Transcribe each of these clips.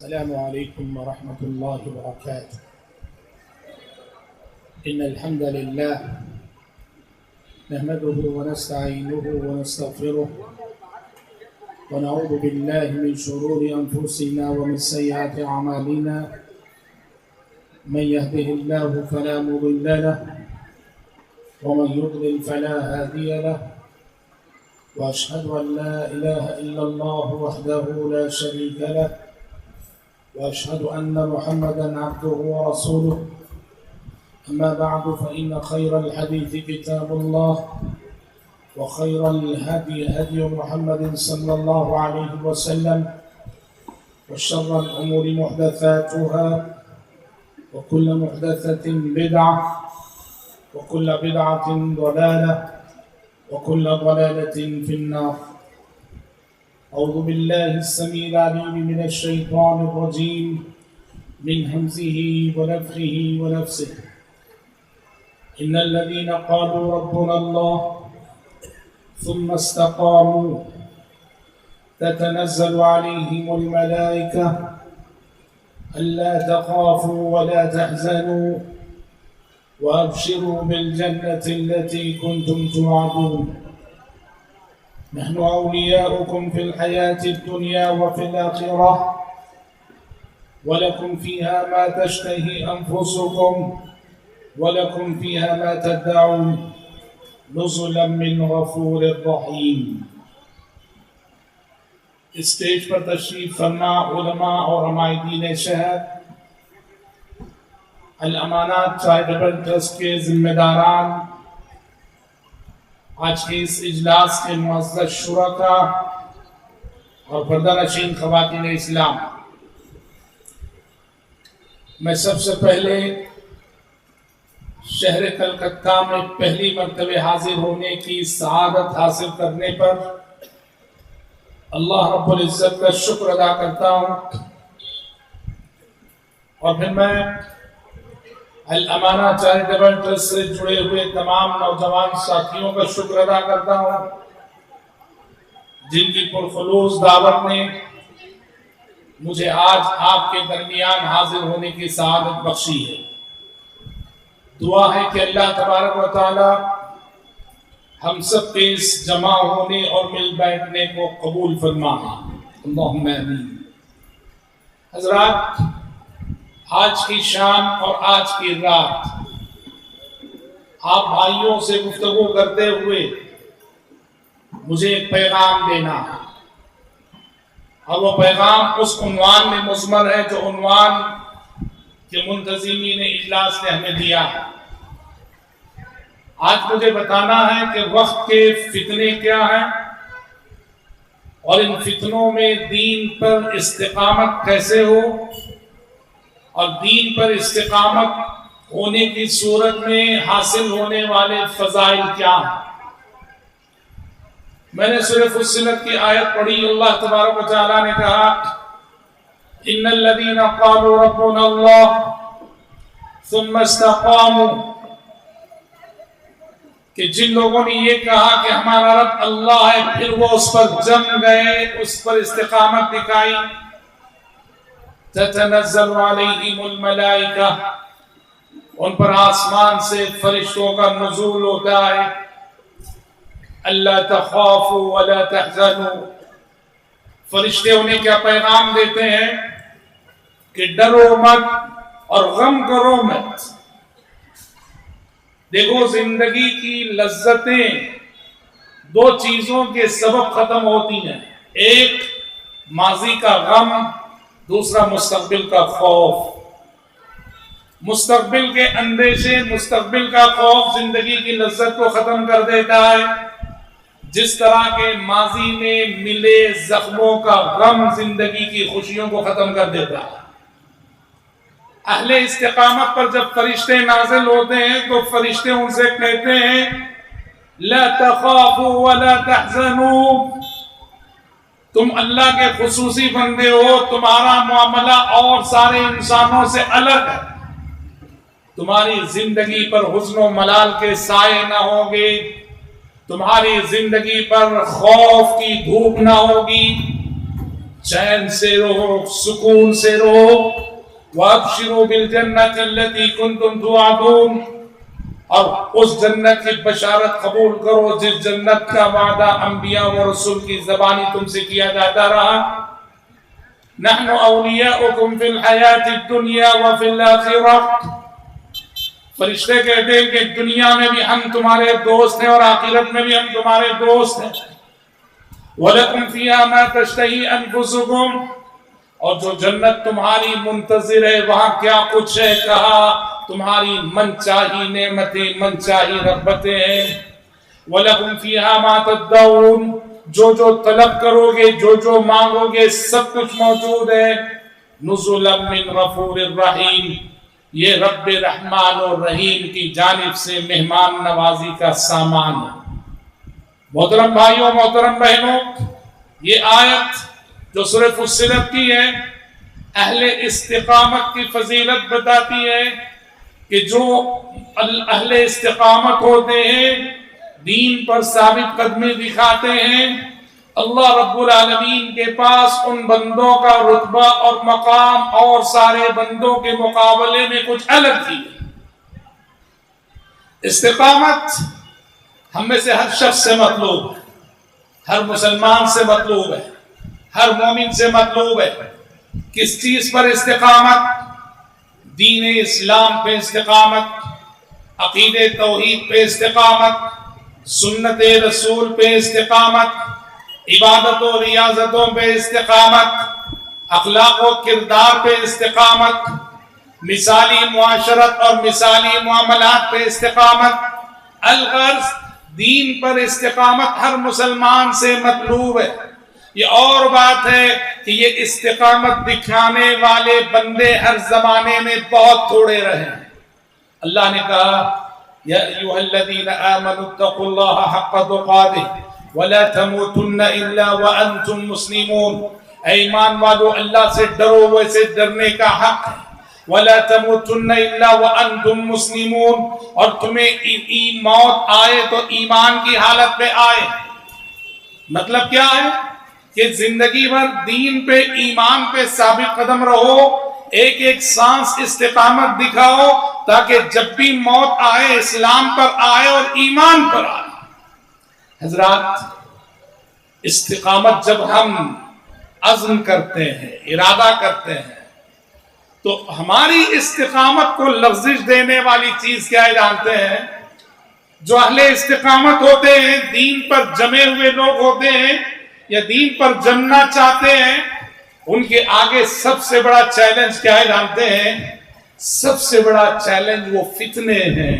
السلام عليكم ورحمة الله وبركاته. إن الحمد لله نحمده ونستعينه ونستغفره ونعوذ بالله من شرور أنفسنا ومن سيئات أعمالنا. من يهده الله فلا مضل له ومن يضلل فلا هادي له. وأشهد أن لا إله إلا الله وحده لا شريك له وأشهد أن محمدا عبده ورسوله. أما بعد فإن خير الحديث كتاب الله وخير الهدي هدي محمد صلى الله عليه وسلم وشر الأمور محدثاتها وكل محدثة بدعة وكل بدعة ضلالة وكل ضلالة في النار. أعوذ بالله السميع العليم من الشيطان الرجيم من همزه ونفخه ونفسه. إن الذين قالوا ربنا الله ثم استقاموا تتنزل عليهم الملائكة ألا تخافوا ولا تحزنوا وأبشروا بالجنة التي كنتم توعدون. نحن أولياؤكم في الحياة الدنيا وفي الآخرة ولكم فيها ما تشتهي أنفسكم ولكم فيها ما تدعون نزلا من غفور رحیم. اسٹیج پر تشریف فرما علماء اور عمائدین شہر، الامانات چیریٹیبل ٹرسٹ کے ذمہ داران، آج کے اس اجلاس کے معزز شرکاء اور پردہ نشین خواتین اسلام، میں سب سے پہلے شہر کلکتہ میں پہلی مرتبہ حاضر ہونے کی سعادت حاصل کرنے پر اللہ رب العزت کا شکر ادا کرتا ہوں، اور پھر میں الامانہ چیریٹیبل ٹرسٹ سے جڑے ہوئے تمام نوجوان ساتھیوں کا شکر ادا کرتا ہوں جن کی پرخلوص دعوت نے مجھے آج آپ کے درمیان حاضر ہونے کی سعادت بخشی ہے۔ دعا ہے کہ اللہ تبارک و تعالی ہم سب کے اس جمع ہونے اور مل بیٹھنے کو قبول فرمائے، اللہم آمین۔ حضرات، آج کی شام اور آج کی رات آپ بھائیوں سے گفتگو کرتے ہوئے مجھے ایک پیغام دینا ہے، اور وہ پیغام اس عنوان میں مضمر ہے جو عنوان کہ منتظمین اجلاس نے ہمیں دیا ہے۔ آج مجھے بتانا ہے کہ وقت کے فتنے کیا ہیں اور ان فتنوں میں دین پر استقامت کیسے ہو، اور دین پر استقامت ہونے کی صورت میں حاصل ہونے والے فضائل کیا ہیں۔ میں نے سورہ فصلت کی آیت پڑھی، اللہ تبارک و تعالیٰ نے کہا ان الذين قالوا ربنا الله ثم استقاموا، کہ جن لوگوں نے یہ کہا کہ ہمارا رب اللہ ہے، پھر وہ اس پر جم گئے، اس پر استقامت دکھائی، تتنزل علیہم الملائکہ، ان پر آسمان سے فرشتوں کا نزول ہوتا ہے، الا تخافوا ولا تحزنوا، فرشتے انہیں کیا پیغام دیتے ہیں کہ ڈرو مت اور غم کرو مت۔ دیکھو، زندگی کی لذتیں دو چیزوں کے سبب ختم ہوتی ہیں، ایک ماضی کا غم، دوسرا مستقبل کا خوف۔ مستقبل کے اندیشے، مستقبل کا خوف زندگی کی لذت کو ختم کر دیتا ہے، جس طرح کے ماضی میں ملے زخموں کا غم زندگی کی خوشیوں کو ختم کر دیتا ہے۔ اہل استقامت پر جب فرشتے نازل ہوتے ہیں تو فرشتے ان سے کہتے ہیں لا تخافوا ولا تحزنوا، تم اللہ کے خصوصی بندے ہو، تمہارا معاملہ اور سارے انسانوں سے الگ ہے، تمہاری زندگی پر حزن و ملال کے سائے نہ ہوں گے، تمہاری زندگی پر خوف کی دھوپ نہ ہوگی، چین سے رہو، سکون سے رہو. وَأَبْشِرُوا بِالْجَنَّةِ الَّتِي كُنْتُمْ تُوعَدُونَ، اور اس جنت کی بشارت قبول کرو جس جنت کا وعدہ انبیاء و رسول کی زبانی تم سے کیا جاتا رہا. نَحْنُ أَوْلِيَاؤُكُمْ فِي الْحَيَاةِ الدُّنْيَا وَفِي الْآخِرَةِ. فرشتے کہتے ہیں کہ دنیا میں بھی ہم تمہارے دوست ہیں اور آخرت میں بھی ہم تمہارے دوست ہیں. وَلَكُمْ فِيهَا مَا تَشْتَهِي أَنفُسُكُمْ، اور جو جنت تمہاری منتظر ہے وہاں کیا کچھ ہے، کہا تمہاری من چاہی نعمتیں، من چاہی رغبتیں ہیں. وَلَكُمْ فِيهَا مَا تَدَّعُونَ، جو طلب کرو گے، جو مانگو گے، سب کچھ موجود ہے. نُزُلًا مِّن غَفُورٍ رَحِيمٍ، یہ رب رحمان اور رحیم کی جانب سے مہمان نوازی کا سامان ہے. محترم بھائیوں، محترم بہنوں، یہ آیت جو سورہ فصلت کی ہے اہل استقامت کی فضیلت بتاتی ہے کہ جو اہل استقامت ہوتے ہیں، دین پر ثابت قدمی دکھاتے ہیں، اللہ رب العالمین کے پاس ان بندوں کا رتبہ اور مقام اور سارے بندوں کے مقابلے میں کچھ الگ ہی ہے. استقامت ہم میں سے ہر شخص سے مطلوب ہے، ہر مسلمان سے مطلوب ہے، ہر مومن سے مطلوب ہے. کس چیز پر استقامت؟ دین اسلام پہ استقامت، عقید توحید پہ استقامت، سنت رسول پہ استقامت، عبادت و ریاضتوں پہ استقامت، اخلاق و کردار پہ استقامت، مثالی معاشرت اور مثالی معاملات پہ استقامت. الغرض دین پر استقامت ہر مسلمان سے مطلوب ہے. یہ اور بات ہے کہ یہ استقامت دکھانے والے بندے ہر زمانے میں بہت تھوڑے رہے ہیں. اللہ نے کہا یا ایھا الذین آمنوا اتقوا اللہ حق تقاته ولا تموتن الا وانتم مسلمون. اے ایمان والو، اللہ سے ڈرو، ویسے ڈرنے کا حق ہے. ولا تموتن الا وانتم مسلمون، اور تمہیں موت آئے تو ایمان کی حالت میں آئے. مطلب کیا ہے کہ زندگی بھر دین پہ، ایمان پہ ثابت قدم رہو، ایک ایک سانس استقامت دکھاؤ تاکہ جب بھی موت آئے اسلام پر آئے اور ایمان پر آئے. حضرات، استقامت جب ہم عزم کرتے ہیں، ارادہ کرتے ہیں، تو ہماری استقامت کو لغزش دینے والی چیز کیا ہے جانتے ہیں؟ جو اہل استقامت ہوتے ہیں، دین پر جمے ہوئے لوگ ہوتے ہیں یا دین پر جمنا چاہتے ہیں، ان کے آگے سب سے بڑا چیلنج کیا ہے جانتے ہیں؟ سب سے بڑا چیلنج وہ فتنے ہیں،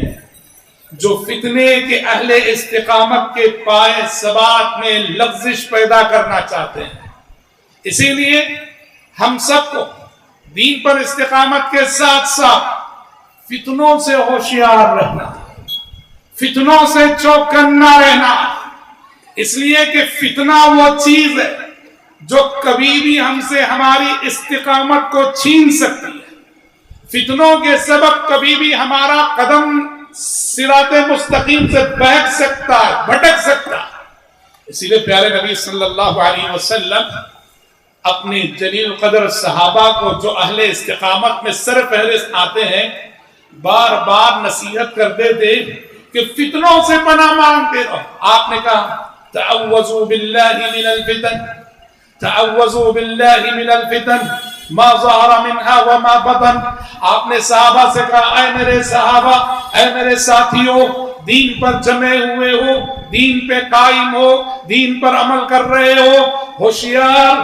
جو فتنے کے اہل استقامت کے پائے ثبات میں لغزش پیدا کرنا چاہتے ہیں. اسی لیے ہم سب کو دین پر استقامت کے ساتھ ساتھ فتنوں سے ہوشیار رہنا، فتنوں سے چوکنا رہنا. اس لیے کہ فتنہ وہ چیز ہے جو کبھی بھی ہم سے ہماری استقامت کو چھین سکتی ہے. فتنوں کے سبب کبھی بھی ہمارا قدم صراط مستقیم سے بہک سکتا ہے، بھٹک سکتا ہے. اسی لیے پیارے نبی صلی اللہ علیہ وسلم اپنے جلیل قدر صحابہ کو جو اہل استقامت میں سر فہرست آتے ہیں، بار بار نصیحت کرتے تھے کہ فتنوں سے پناہ مانگتے رہو. آپ نے کہا تعوذوا باللہ من الفتن، تعوذوا باللہ من الفتن ما ظہر منہا وما بطن. آپ نے صحابہ سے کہا اے میرے صحابہ، اے میرے ساتھیوں، دین پر جمے ہوئے ہو، دین پہ قائم ہو، دین پر عمل کر رہے ہو، ہوشیار،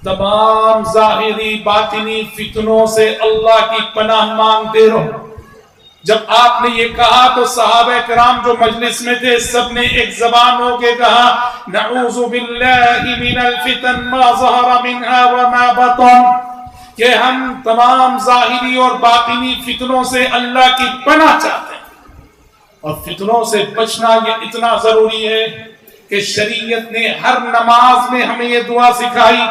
تمام ظاہری باطنی فتنوں سے اللہ کی پناہ مانگتے رہو. جب آپ نے یہ کہا تو صحابہ کرام جو مجلس میں تھے سب نے ایک زبان ہو کے کہا نعوذ باللہ من الفتن ما ظہر منہا وما بطن، کہ ہم تمام ظاہری اور باطنی فتنوں سے اللہ کی پناہ چاہتے ہیں. اور فتنوں سے بچنا یہ اتنا ضروری ہے کہ شریعت نے ہر نماز میں ہمیں یہ دعا سکھائی.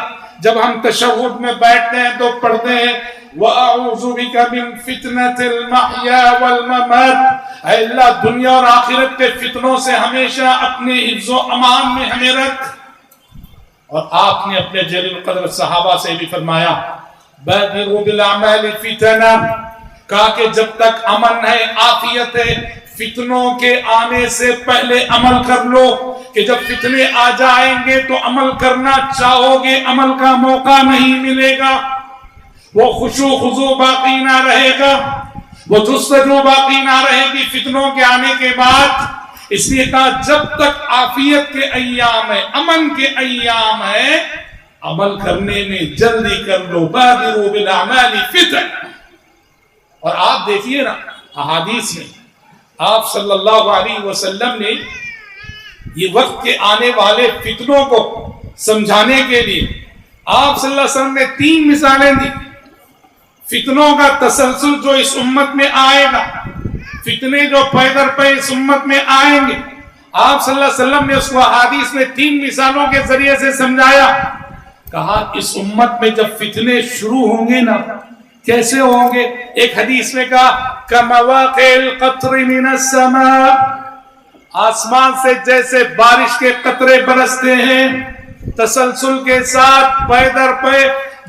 جب ہم تشہد میں بیٹھتے ہیں تو پڑھتے ہیں وَأَعُوذُ بِكَ مِن فِتْنَةِ الْمَحْيَا وَالْمَمَاتِ، اے اللہ دنیا اور آخرت کے فتنوں سے ہمیشہ اپنے حفظ و امان میں ہمیں رکھ. اور آپ نے اپنے جلیل القدر صحابہ سے بھی فرمایا بادروا بالاعمال فتنا، کہا کہ جب تک امن ہے، عافیت ہے، فتنوں کے آنے سے پہلے عمل کر لو، کہ جب فتنے آ جائیں گے تو عمل کرنا چاہو گے، عمل کا موقع نہیں ملے گا، وہ خشوع خضوع باقی نہ رہے گا، وہ جستجو باقی نہ رہے گی فتنوں کے آنے کے بعد۔ اس لیے کہا جب تک عافیت کے ایام ہے، امن کے ایام ہے، عمل کرنے میں جلدی کر لو، بادروا بالاعمال فتن۔ اور آپ دیکھیے نا احادیث میں آپ صلی اللہ علیہ وسلم نے یہ وقت کے آنے والے فتنوں کو سمجھانے کے لیے آپ صلی اللہ علیہ وسلم نے 3 مثالیں دی۔ فتنوں کا تسلسل جو اس امت میں آئے گا، فتنے جو پے در پے اس امت میں آئیں گے، آپ صلی اللہ علیہ وسلم نے اس کو احادیث میں 3 مثالوں کے ذریعے سے سمجھایا۔ کہا اس امت میں جب فتنے شروع ہوں گے نا، کیسے ہوں گے؟ ایک حدیث میں کہا کمواقع القطر من السماء، آسمان سے جیسے بارش کے قطرے برستے ہیں تسلسل کے ساتھ پے در پے،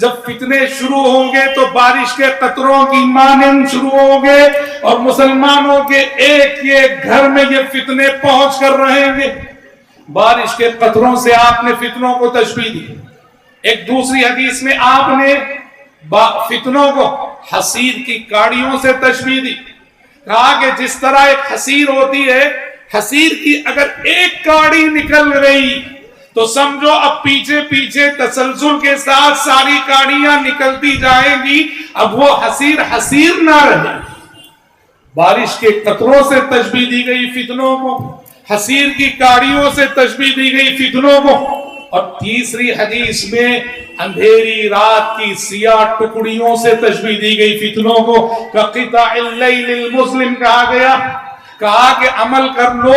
جب فتنے شروع ہوں گے تو بارش کے قطروں کی مانند شروع ہوں گے، اور مسلمانوں کے ایک ایک گھر میں یہ فتنے پہنچ کر رہیں گے۔ بارش کے قطروں سے آپ نے فتنوں کو تشبیہ دی۔ ایک دوسری حدیث میں آپ نے فتنوں کو حصیر کی کاڑیوں سے تشبیہ دی، کہا کہ جس طرح ایک حصیر ہوتی ہے، حصیر کی اگر ایک کاڑی نکل گئی تو سمجھو اب پیچھے پیچھے تسلسل کے ساتھ ساری کاڑیاں نکلتی جائیں گی، اب وہ حصیر حصیر نہ رہے۔ بارش کے قطروں سے تشبیہ دی گئی فتنوں کو، حصیر کی کاڑیوں سے تشبیہ دی گئی فتنوں کو، اور تیسری حدیث میں اندھیری رات کی سیاہ ٹکڑیوں سے تشبیہ دی گئی فتنوں کو، قطع اللیل المظلم کہا گیا۔ کہا کہ عمل کر لو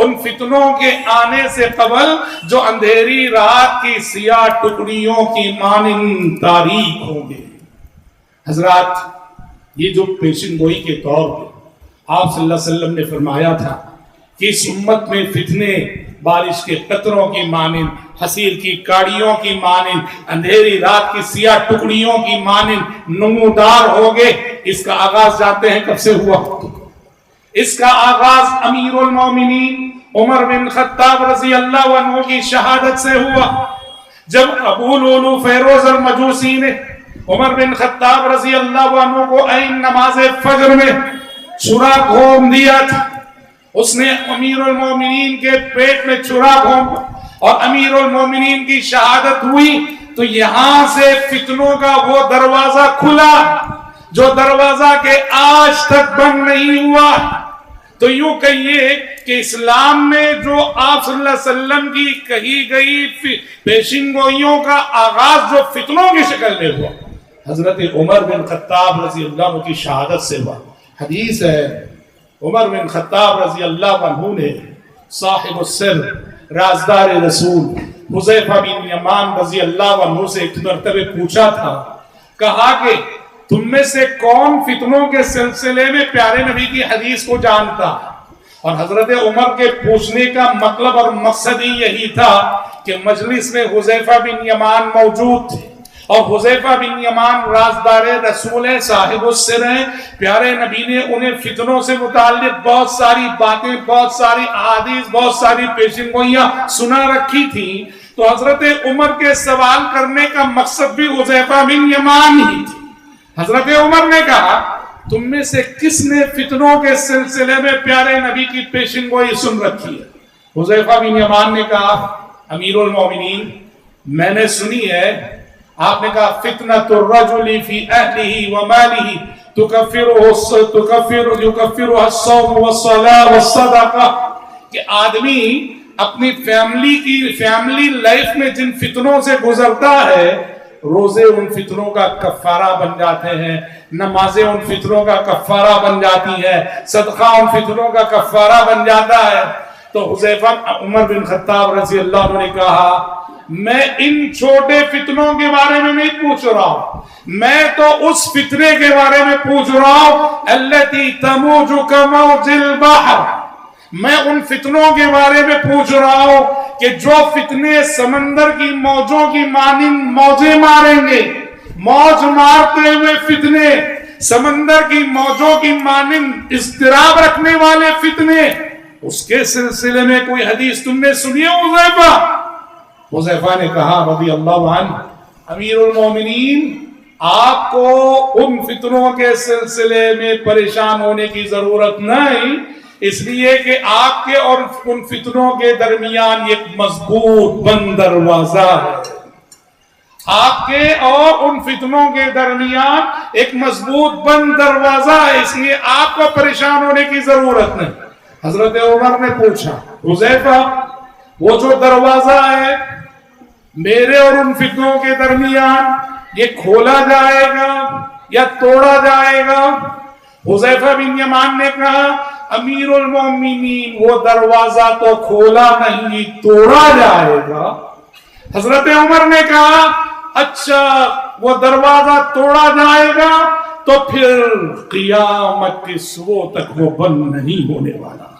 ان فتنوں کے آنے سے قبل جو اندھیری رات کی سیاہ ٹکڑیوں کی مانند تاریک ہوں گے۔ حضرات، یہ جو پیشن گوئی کے طور پہ آپ صلی اللہ علیہ وسلم نے فرمایا تھا کہ اس امت میں فتنے بارش کے قطروں کی مانند، حصیر کی کاڑیوں کی مانند، اندھیری رات کی سیاہ ٹکڑیوں کی مانند نمودار ہوگے، اس کا آغاز جانتے ہیں کب سے ہوا؟ اس کا آغاز امیر المومنین عمر بن خطاب رضی اللہ عنہ کی شہادت سے ہوا، جب ابو لولو فیروز المجوسی نے عمر بن خطاب رضی اللہ عنہ کو عین نماز فجر میں چھرا گھوم دیا تھا۔ اس نے امیر المومنین کے پیٹ میں چھرا گھوما اور امیر المومنین کی شہادت ہوئی، تو یہاں سے فتنوں کا وہ دروازہ کھلا جو دروازہ کے آج تک بند نہیں ہوا۔ تو یوں کہیے کہ اسلام میں جو آپ صلی اللہ علیہ وسلم کی کہی گئی پیشین گوئیوں کا آغاز جو فتنوں کی شکل میں ہوا، حضرت عمر بن خطاب رضی اللہ عنہ کی شہادت سے ہوا۔ حدیث ہے عمر بن خطاب رضی اللہ عنہ نے صاحب السر رازدار رسول حذیفہ بن یمان رضی اللہ عنہ سے ایک مرتبہ پوچھا تھا، کہا کہ تم میں سے کون فتنوں کے سلسلے میں پیارے نبی کی حدیث کو جانتا؟ اور حضرت عمر کے پوچھنے کا مطلب اور مقصد ہی یہی تھا کہ مجلس میں حذیفہ بن یمان موجود تھے، اور حذیفہ بن یمان رازدار رسول ہیں، صاحب السر ہیں، پیارے نبی نے انہیں فتنوں سے متعلق بہت ساری باتیں، بہت ساری احادیث، بہت ساری پیشن گوئیاں سنا رکھی تھی۔ تو حضرت عمر کے سوال کرنے کا مقصد بھی حذیفہ بن یمان ہی تھی۔ حضرت عمر نے کہا تم میں سے کس نے فتنوں کے سلسلے میں پیارے نبی کی پیشن گوئی سن رکھی ہے؟ حذیفہ بن یمان نے کہا امیر المومنین میں نے سنی ہے۔ آپ نے کہا فتنۃ الرجل فی اہلہ ومالہ یکفرها الصوم والصلاۃ والصدقہ، کہ آدمی اپنی فیملی لائف میں جن فتنوں سے گزرتا ہے، روزے ان فتنوں کا کفارہ بن جاتے ہیں، نمازیں ان فتنوں کا کفارہ بن جاتی ہیں، صدقہ ان فتنوں کا کفارہ بن جاتا ہے۔ تو حذیفہ عمر بن خطاب رضی اللہ عنہ نے کہا میں ان چھوٹے فتنوں کے بارے میں نہیں پوچھ رہا ہوں، میں تو اس فتنے کے بارے میں پوچھ رہا ہوں التی تموج کموج البحر، میں ان فتنوں کے بارے میں پوچھ رہا ہوں کہ جو فتنے سمندر کی موجوں کی مانند موجیں ماریں گے، موج مارتے ہوئے فتنے، سمندر کی موجوں کی مانند اضطراب رکھنے والے فتنے، اس کے سلسلے میں کوئی حدیث تم نے سنی ہے حذیفہ؟ حذیفہ نے کہا رضی اللہ عنہ، امیر المومنین، آپ کو ان فتنوں کے سلسلے میں پریشان ہونے کی ضرورت نہیں، اس لیے کہ آپ کے اور ان فتنوں کے درمیان ایک مضبوط بند دروازہ ہے۔ آپ کے اور ان فتنوں کے درمیان ایک مضبوط بند دروازہ ہے، اس لیے آپ کو پریشان ہونے کی ضرورت نہیں۔ حضرت عمر نے پوچھا، حذیفہ وہ جو دروازہ ہے میرے اور ان فتنوں کے درمیان، یہ کھولا جائے گا یا توڑا جائے گا؟ حذیفہ بن یمان نے کہا، امیر المومنین وہ دروازہ تو کھولا نہیں، توڑا جائے گا۔ حضرت عمر نے کہا، اچھا وہ دروازہ توڑا جائے گا تو پھر قیامت کی صبح تک وہ بند نہیں ہونے والا ہے۔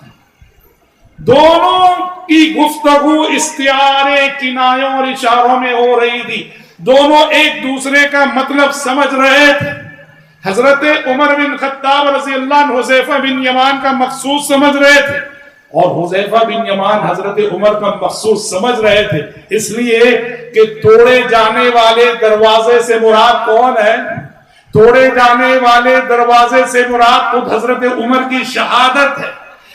دونوں کی گفتگو استعارے، کنایوں اور اشاروں میں ہو رہی تھی، دونوں ایک دوسرے کا مطلب سمجھ رہے تھے۔ حضرت عمر بن خطاب رضی اللہ عنہ حذیفہ بن یمان کا مقصود سمجھ رہے تھے، اور حذیفہ بن یمان حضرت عمر کا مقصود سمجھ رہے تھے، اس لیے کہ توڑے جانے والے دروازے سے مراد کون ہے؟ توڑے جانے والے دروازے سے مراد خود حضرت عمر کی شہادت ہے۔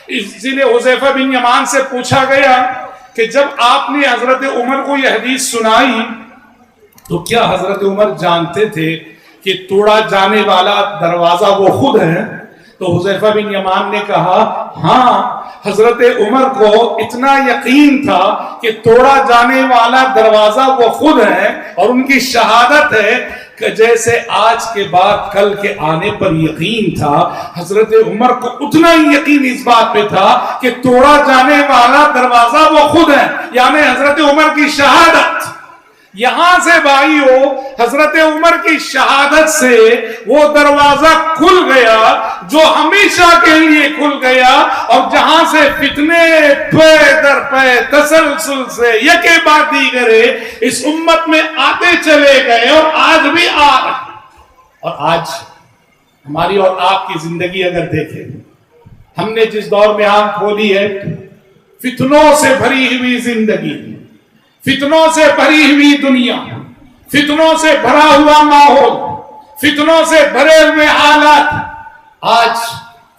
اس لیے حذیفہ بن یمان سے پوچھا گیا کہ جب آپ نے حضرت عمر کو یہ حدیث سنائی تو کیا حضرت عمر جانتے تھے کہ توڑا جانے والا دروازہ وہ خود ہے؟ تو حذیفہ بن یمان نے کہا، ہاں، حضرت عمر کو اتنا یقین تھا کہ توڑا جانے والا دروازہ وہ خود ہے اور ان کی شہادت ہے کہ جیسے آج کے بعد کل کے آنے پر یقین تھا، حضرت عمر کو اتنا ہی یقین اس بات پہ تھا کہ توڑا جانے والا دروازہ وہ خود ہے، یعنی حضرت عمر کی شہادت۔ یہاں سے بھائیو، حضرت عمر کی شہادت سے وہ دروازہ کھل گیا جو ہمیشہ کے لیے کھل گیا، اور جہاں سے فتنے پے در پے تسلسل سے یکے بعد دیگرے اس امت میں آتے چلے گئے، اور آج بھی آ رہے۔ اور آج ہماری اور آپ کی زندگی اگر دیکھیں، ہم نے جس دور میں آنکھ کھولی ہے، فتنوں سے بھری ہوئی زندگی، فتنوں سے بھری ہوئی دنیا، فتنوں سے بھرا ہوا ماحول، فتنوں سے بھرے ہوئے حالات۔ آج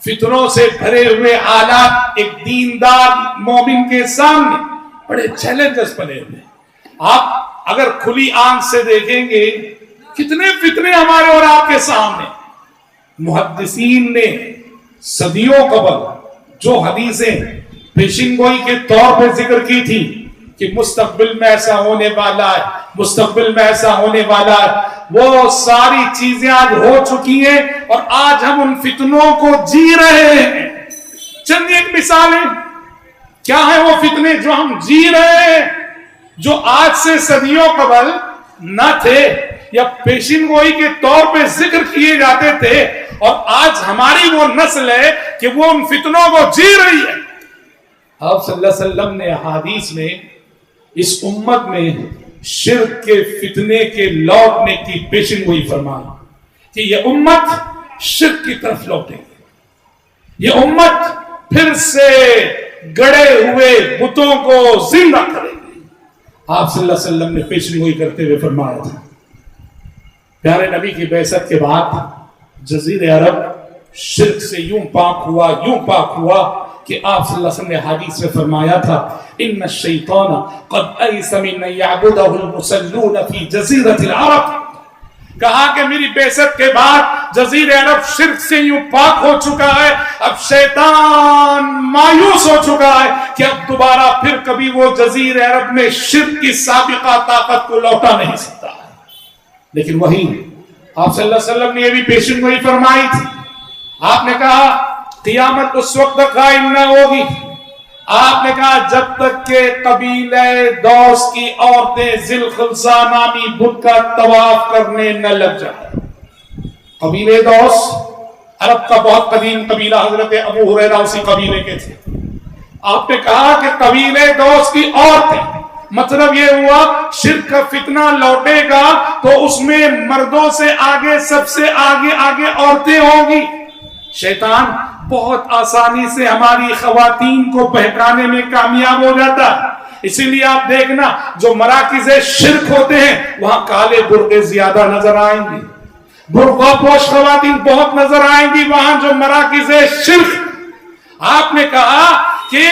فتنوں سے بھرے ہوئے حالات ایک دیندار مومن کے سامنے بڑے چیلنجز بنے ہوئے۔ آپ اگر کھلی آنکھ سے دیکھیں گے کتنے فتنے ہمارے اور آپ کے سامنے۔ محدثین نے صدیوں قبل جو حدیثیں پیشن گوئی کے طور پہ ذکر کی تھی کہ مستقبل میں ایسا ہونے والا ہے، مستقبل میں ایسا ہونے والا ہے، وہ ساری چیزیں آج ہو چکی ہیں، اور آج ہم ان فتنوں کو جی رہے ہیں۔ چند ایک مثالیں، کیا ہیں وہ فتنے جو ہم جی رہے ہیں، جو آج سے صدیوں قبل نہ تھے یا پیشن گوئی کے طور پہ ذکر کیے جاتے تھے، اور آج ہماری وہ نسل ہے کہ وہ ان فتنوں کو جی رہی ہے۔ آپ صلی اللہ علیہ وسلم نے احادیث میں اس امت میں شرک کے فتنے کے لوٹنے کی پیشن گوئی فرمائی کہ یہ امت شرک کی طرف لوٹے گی، یہ امت پھر سے گڑے ہوئے بتوں کو زندہ کرے گی۔ آپ صلی اللہ علیہ وسلم نے پیشن گوئی کرتے ہوئے فرمایا تھا، پیارے نبی کی بعثت کے بعد جزیرہ عرب شرک سے یوں پاک ہوا کہ آپ صلی اللہ علیہ وسلم نے حدیث میں فرمایا تھا، ان الشیطان قد ایس من یعبدہ المصلون فی جزیرۃ العرب۔ کہا کہ میری بعثت کے بعد جزیرہ عرب شرک سے یوں پاک ہو چکا ہے، اب شیطان مایوس ہو چکا ہے کہ اب دوبارہ پھر کبھی وہ جزیرہ عرب میں شرک کی سابقہ طاقت کو لوٹا نہیں سکتا۔ لیکن وہی آپ صلی اللہ علیہ وسلم نے یہ بھی پیشن گوئی فرمائی تھی۔ آپ نے کہا قیامت اس وقت تک قائم نہ ہوگی، آپ نے کہا جب تک کہ قبیلہ دوس کی عورتیں ذی الخلصہ نامی بت کا طواف کرنے نہ لگ جائیں۔ قبیلہ دوس عرب کا بہت قدیم قبیلہ، حضرت ابو ہریرہ اسی قبیلے کے تھے۔ آپ نے کہا کہ قبیلے دوس کی عورتیں، مطلب یہ ہوا شرک کا فتنہ لوٹے گا تو اس میں مردوں سے آگے، سب سے آگے آگے عورتیں ہوں گی۔ شیطان بہت آسانی سے ہماری خواتین کو بہکانے میں کامیاب ہو جاتا ہے۔ اسی لیے آپ دیکھنا جو مراکز شرک ہوتے ہیں وہاں کالے برقعے زیادہ نظر آئیں گے، برقع پوش خواتین بہت نظر آئیں گی وہاں جو مراکز شرک۔ آپ نے کہا کہ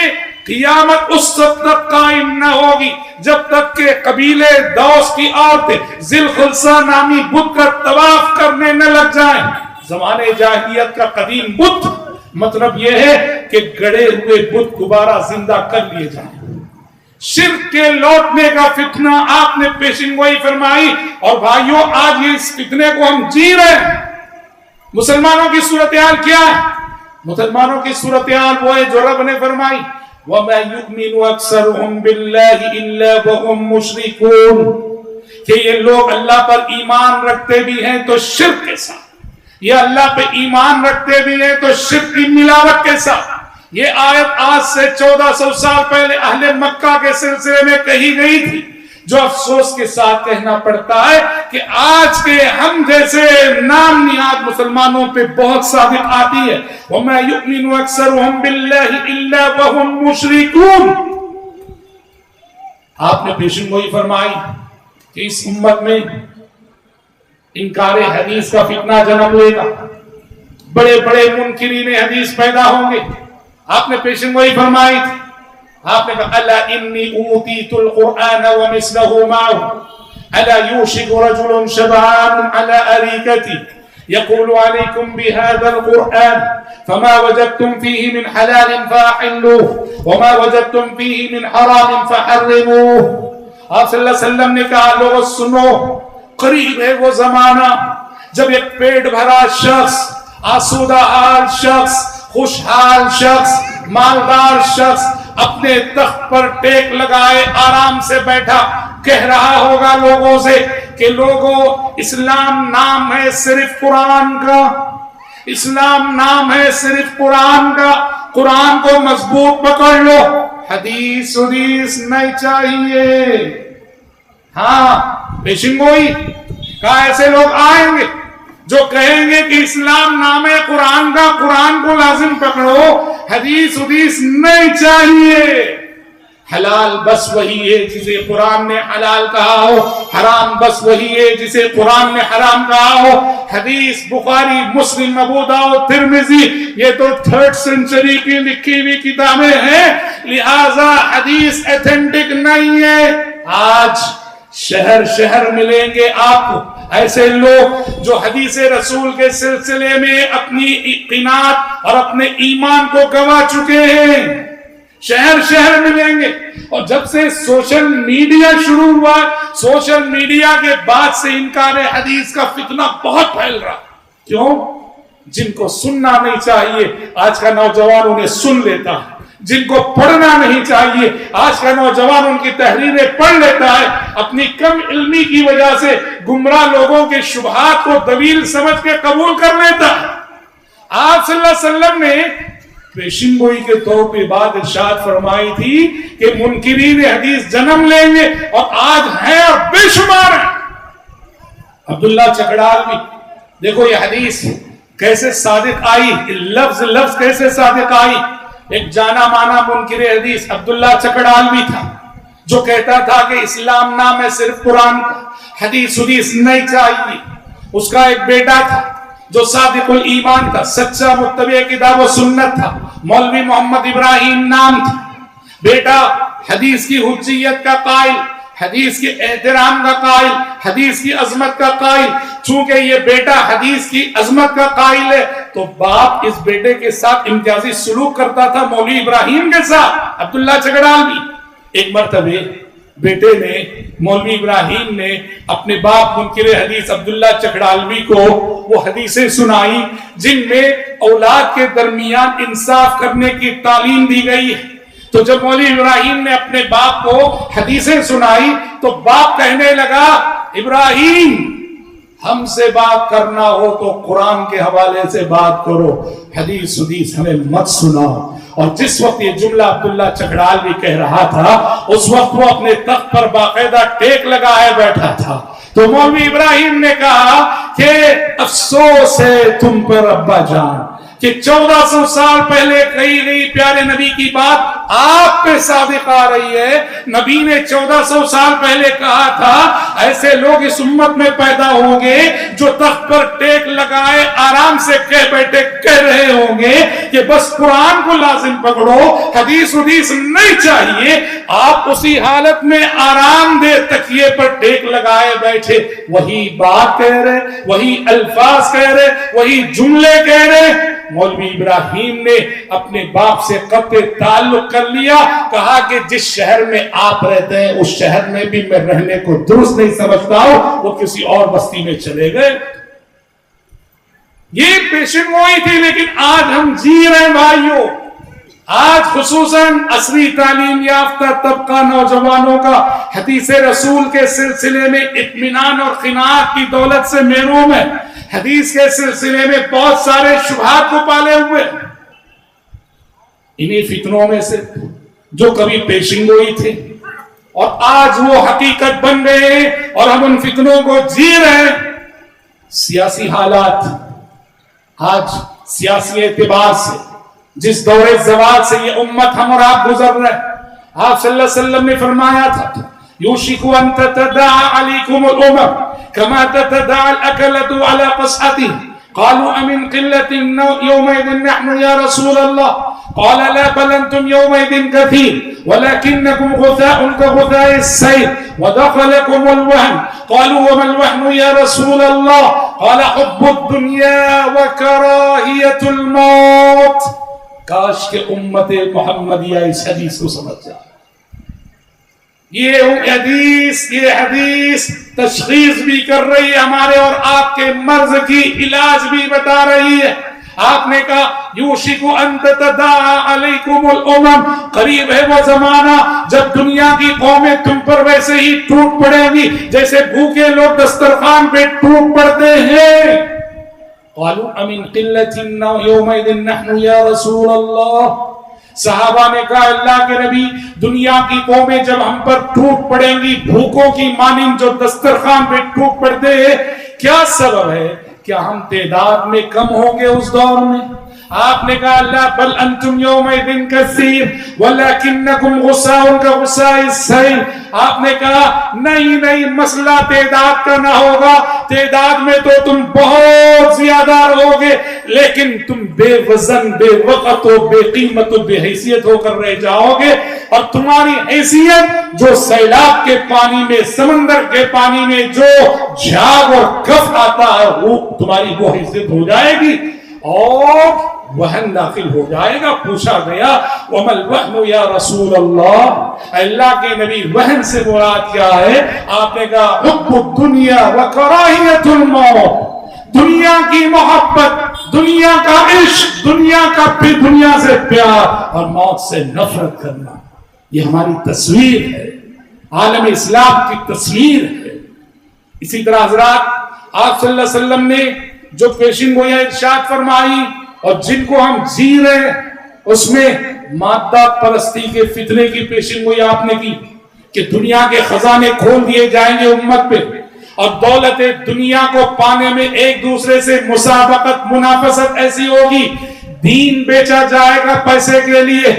قیامت اس وقت تک قائم نہ ہوگی جب تک کہ قبیلے دوس کی عورتیں ذی الخلصہ نامی بت کا طواف کرنے نہ لگ جائیں۔ زمانے جاہلیت کا قدیم بت، مطلب یہ ہے کہ گڑے ہوئے بت دوبارہ زندہ کر لیے جائیں۔ شرک کے لوٹنے کا فتنہ آپ نے پیشن گوئی فرمائی، اور بھائیوں آج اس فتنے کو ہم جی رہے ہیں۔ مسلمانوں کی صورتحال کیا ہے؟ مسلمانوں کی صورتحال وہ ہے جو رب نے فرمائی وَمَا يُؤْمِنُ أَكْثَرُهُمْ بِاللَّهِ إِلَّا وَهُمْ مُشْرِكُونَ، کہ یہ لوگ اللہ پر ایمان رکھتے بھی ہیں تو شرک کے ساتھ، یہ اللہ پہ ایمان رکھتے بھی ہیں تو شرک کی ملاوٹ کے ساتھ۔ یہ آیت آج سے 1400 سال پہلے اہل مکہ کے سلسلے میں کہی گئی تھی، جو افسوس کے ساتھ کہنا پڑتا ہے کہ آج کے ہم جیسے نام نہاد مسلمانوں پہ بہت صادق آتی ہے وَمَا يُؤْمِنُ أَكْثَرُهُمْ بِاللَّهِ إِلَّا وَهُمْ مُشْرِكُونَ۔ آپ نے پیشن گوئی فرمائی کہ اس امت میں انکار حدیث کا فتنہ جنم ہوئے گا، بڑے بڑے منکرین حدیث پیدا ہوں گے۔ آپ نے پیشن گوئی فرمائی تھی، آپ نے کہا الا انی اوتیت القرآن ومثلہ معه الا یوشک رجل شبعان على اریکتی یقول علیکم بهذا القرآن فما وجدتم فيه من حلال فاحلوه وما وجدتم فيه من حرام فحرموه۔ آپ صلی اللہ علیہ وسلم نے کہا لوگوں سنو، قریب ہے وہ زمانہ جب ایک پیٹ بھرا شخص، آسودہ حال شخص، خوشحال شخص، مالدار شخص اپنے تخت پر ٹیک لگائے آرام سے بیٹھا کہہ رہا ہوگا لوگوں سے کہ لوگوں اسلام نام ہے صرف قرآن کا، اسلام نام ہے صرف قرآن کا، قرآن کو مضبوط پکڑ لو، حدیث نہیں چاہیے۔ ہاں پیشن گوئی کہا ایسے لوگ آئیں گے جو کہیں گے کہ اسلام نام ہے قرآن کا، قرآن کو لازم پکڑو، حدیث نہیں چاہیے۔ حلال بس وہی ہے جسے قرآن نے حلال کہا ہو، حرام بس وہی ہے جسے قرآن نے حرام کہا ہو۔ حدیث بخاری، مسلم، ابو داؤد، ترمذی یہ تو 3rd سینچری کی لکھی ہوئی کتابیں ہیں، لہذا حدیث ایتھینٹک نہیں ہے۔ آج شہر شہر ملیں گے آپ کو ایسے لوگ جو حدیث رسول کے سلسلے میں اپنی قناعت اور اپنے ایمان کو گنوا چکے ہیں، شہر شہر ملیں گے۔ اور جب سے سوشل میڈیا شروع ہوا، سوشل میڈیا کے بعد سے انکار حدیث کا فتنہ بہت پھیل رہا۔ کیوں؟ جن کو سننا نہیں چاہیے آج کا نوجوان انہیں سن لیتا ہے، جن کو پڑھنا نہیں چاہیے آج کا نوجوان ان کی تحریریں پڑھ لیتا ہے، اپنی کم علمی کی وجہ سے گمراہ لوگوں کے شبہات کو دلیل سمجھ کے قبول کر لیتا ہے۔ آپ صلی اللہ علیہ وسلم نے پیشن گوئی کے طور پہ بات ارشاد فرمائی تھی کہ منکرین حدیث جنم لیں گے، اور آج ہیں اور بے شمار ہیں۔ عبداللہ چکڑال بھی دیکھو یہ حدیث کیسے صادق آئی، لفظ لفظ کیسے صادق آئی۔ ایک جانا مانا منکر حدیث عبداللہ چکڑال بھی تھا جو کہتا تھا کہ اسلام نام ہے صرف قرآن کا، حدیث نہیں چاہیے۔ اس کا ایک بیٹا تھا جو صادق الایمان تھا، سچا متبع کتاب و سنت تھا، مولوی محمد ابراہیم نام تھا۔ بیٹا حدیث کی حجیت کا قائل، حدیث کے احترام کا قائل، حدیث کی عظمت کا قائل۔ چونکہ یہ بیٹا حدیث کی عظمت کا قائل ہے تو باپ اس بیٹے کے ساتھ امتیازی سلوک کرتا تھا، مولوی ابراہیم کے ساتھ، عبداللہ چکڑال بھی۔ ایک مرتبہ بیٹے نے، مولوی ابراہیم نے اپنے باپ منکر حدیث عبداللہ چکڑالوی کو وہ حدیثیں سنائی جن میں اولاد کے درمیان انصاف کرنے کی تعلیم دی گئی ہے۔ تو جب مولوی ابراہیم نے اپنے باپ کو حدیثیں سنائی تو باپ کہنے لگا ابراہیم ہم سے بات کرنا ہو تو قرآن کے حوالے سے بات کرو، حدیث ہمیں مت سناؤ۔ اور جس وقت یہ جملہ عبداللہ چکڑال بھی کہہ رہا تھا، اس وقت وہ اپنے تخت پر باقاعدہ ٹیک لگائے بیٹھا تھا۔ تو مولوی ابراہیم نے کہا کہ افسوس ہے تم پر ابا جان کہ 1400 سال پہلے کہی گئی پیارے نبی کی بات آپ پہ صادق آ رہی ہے۔ نبی نے 1400 سال پہلے کہا تھا ایسے لوگ اس امت میں پیدا ہوں گے جو تخت پر ٹیک لگائے آرام سے کہہ رہے ہوں گے کہ بس قرآن کو لازم پکڑو، حدیث نہیں چاہیے۔ آپ اسی حالت میں آرام دہ تکیے پر ٹیک لگائے بیٹھے، وہی بات کہہ رہے، وہی الفاظ کہہ رہے، وہی جملے کہہ رہے۔ مولوی ابراہیم نے اپنے باپ سے قطع تعلق کر لیا، کہا کہ جس شہر میں آپ رہتے ہیں اس شہر میں بھی میں رہنے کو درست نہیں سمجھتا ہوں، وہ کسی اور بستی میں چلے گئے۔ یہ پیشن گوئی تھی، لیکن آج ہم جی رہے ہیں بھائیوں۔ آج خصوصاً عصری تعلیم یافتہ طبقہ نوجوانوں کا حدیث رسول کے سلسلے میں اطمینان اور قناعت کی دولت سے محروم ہے۔ حدیث کے سلسلے میں بہت سارے شبہات کو پالے ہوئے، انہی فتنوں میں سے جو کبھی پیشن گوئی تھے اور آج وہ حقیقت بن گئے ہیں اور ہم ان فتنوں کو جی رہے ہیں۔ سیاسی حالات آج سیاسی اعتبار سے جس دور زوال سے یہ امت ہم اور آپ گزر رہے ہیں، آپ صلی اللہ علیہ وسلم نے فرمایا تھا یوشک ان تتداعى علیکم الامم كما تتداعى الأكلة على قصعته قالوا أمن قلة يومئذ نحن يا رسول الله قال لا بل أنتم يومئذ كثير ولكنكم غثاء كغثاء السيل ودخلكم الوهن قالوا وما الوهن يا رسول الله قال حب الدنيا وكراهية الموت۔ کاش کہ امت محمدیہ اس حدیث کو سمجھ جائے۔ یہ حدیث تشخیص بھی کر رہی ہے ہمارے اور آپ کے مرض کی، علاج بھی بتا رہی ہے۔ آپ نے کہا یوشک ان تتداعى علیکم الامم، قریب ہے وہ زمانہ جب دنیا کی قومیں تم پر ویسے ہی ٹوٹ پڑیں گی جیسے بھوکے لوگ دسترخوان پہ ٹوٹ پڑتے ہیں۔ قالوا امن قلة يومئذ نحن یا رسول اللہ۔ صحابہ نے کہا اللہ کے نبی، دنیا کی قومیں جب ہم پر ٹوٹ پڑیں گی بھوکوں کی مانند جو دسترخوان پہ ٹوٹ پڑتے ہیں، کیا سبب ہے؟ کیا ہم تعداد میں کم ہوں گے اس دور میں؟ آپ نے کہا اللہ بل انتم یومئذ کثیر ولکنکم غثاء کغثاء السیل۔ آپ نے کہا نہیں مسئلہ تعداد کا نہ ہوگا، تعداد میں تو تم بہت زیادہ رہو گے لیکن تم بے وزن، بے وقت و بے قیمت و بے حیثیت ہو کر رہ جاؤ گے، اور تمہاری حیثیت جو سیلاب کے پانی میں، سمندر کے پانی میں جو جھاگ اور کف آتا ہے وہ تمہاری وہ حیثیت ہو جائے گی اور وہن داخل ہو جائے گا۔ پوچھا گیا وَمَا الْوَهْنُ يَا رَسُولَ اللَّهِ، اللہ کے نبی وہن سے مراد کیا ہے؟ آپ نے کہا حب الدنیا وکراہیت الموت، دنیا کی محبت، دنیا کا عشق، دنیا سے پیار اور موت سے نفرت کرنا۔ یہ ہماری تصویر ہے، عالم اسلام کی تصویر ہے۔ اسی طرح حضرات آپ صلی اللہ علیہ وسلم نے جو پیشن گوئیاں ارشاد فرمائی اور جن کو ہم جی رہے ہیں، اس میں مادہ پرستی کے فتنے کی پیشن گوئی آپ نے کی کہ دنیا کے خزانے کھول دیے جائیں گے امت پہ اور دولت دنیا کو پانے میں ایک دوسرے سے مسابقت، منافست ایسی ہوگی، دین بیچا جائے گا پیسے کے لیے،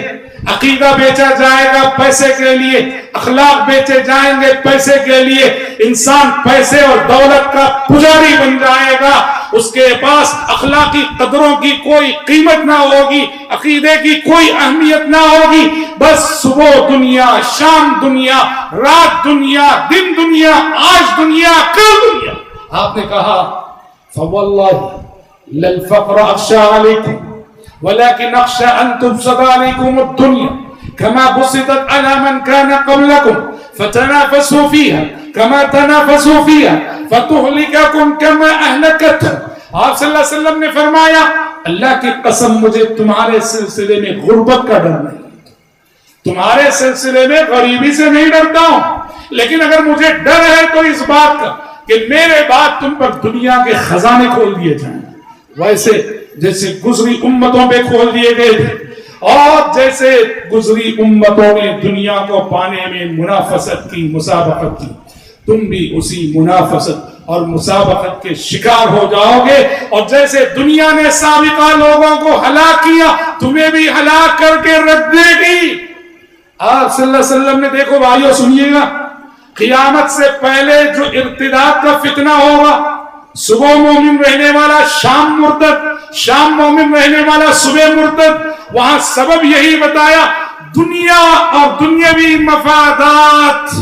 عقیدہ بیچا جائے گا پیسے کے لیے، اخلاق بیچے جائیں گے پیسے کے لیے، انسان پیسے اور دولت کا پجاری بن جائے گا، اس کے پاس اخلاقی قدروں کی کوئی قیمت نہ ہوگی، عقیدے کی کوئی اہمیت نہ ہوگی، بس صبح دنیا، شام دنیا، رات دنیا، دن دنیا، آج دنیا، کل دنیا۔ آپ نے کہا فواللہ للفقر اخشى علیکم ولكن اخشى ان تبسط عليكم الدنيا كما بسطت على من كان قبلكم فتنافسوا فيها كما تنافسوا فيها فتهلككم كما اهلكتهم۔ آپ صلی اللہ علیہ وسلم نے فرمایا اللہ کی قسم مجھے تمہارے سلسلے میں غربت کا ڈر نہیں، تمہارے سلسلے میں غریبی سے نہیں ڈرتا ہوں، لیکن اگر مجھے ڈر ہے تو اس بات کا کہ میرے بعد تم پر دنیا کے خزانے کھول دیے جائیں، ویسے جیسے گزری امتوں پہ کھول دیے گئے تھے، اور جیسے گزری امتوں نے دنیا کو پانے میں منافست کی، مسابقت کی، تم بھی اسی منافست اور مسابقت کے شکار ہو جاؤ گے، اور جیسے دنیا نے سابقہ لوگوں کو ہلاک کیا تمہیں بھی ہلاک کر کے رکھ دے گی۔ آپ صلی اللہ علیہ وسلم نے، دیکھو بھائیو سنیے گا، قیامت سے پہلے جو ارتداد کا فتنہ ہوگا، صبح مومن رہنے والا شام مرتد، شام مومن رہنے والا صبح مرتد، وہاں سبب یہی بتایا، دنیا اور دنیاوی مفادات،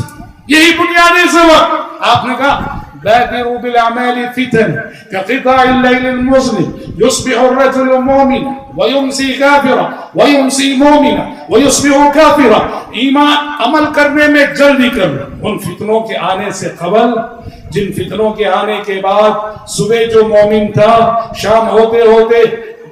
یہی بنیادی سبب۔ آپ نے کہا بادروا بالاعمال فتن كقطع الليل المظلم يصبح الرجل مؤمنا ويمسي كافرا ويمسي مؤمنا ويصبح كافرا۔ ایمان عمل کرنے میں جلدی کرو ان فتنوں کے آنے سے قبل، جن فتنوں کے آنے کے بعد صبح جو مومن تھا شام ہوتے ہوتے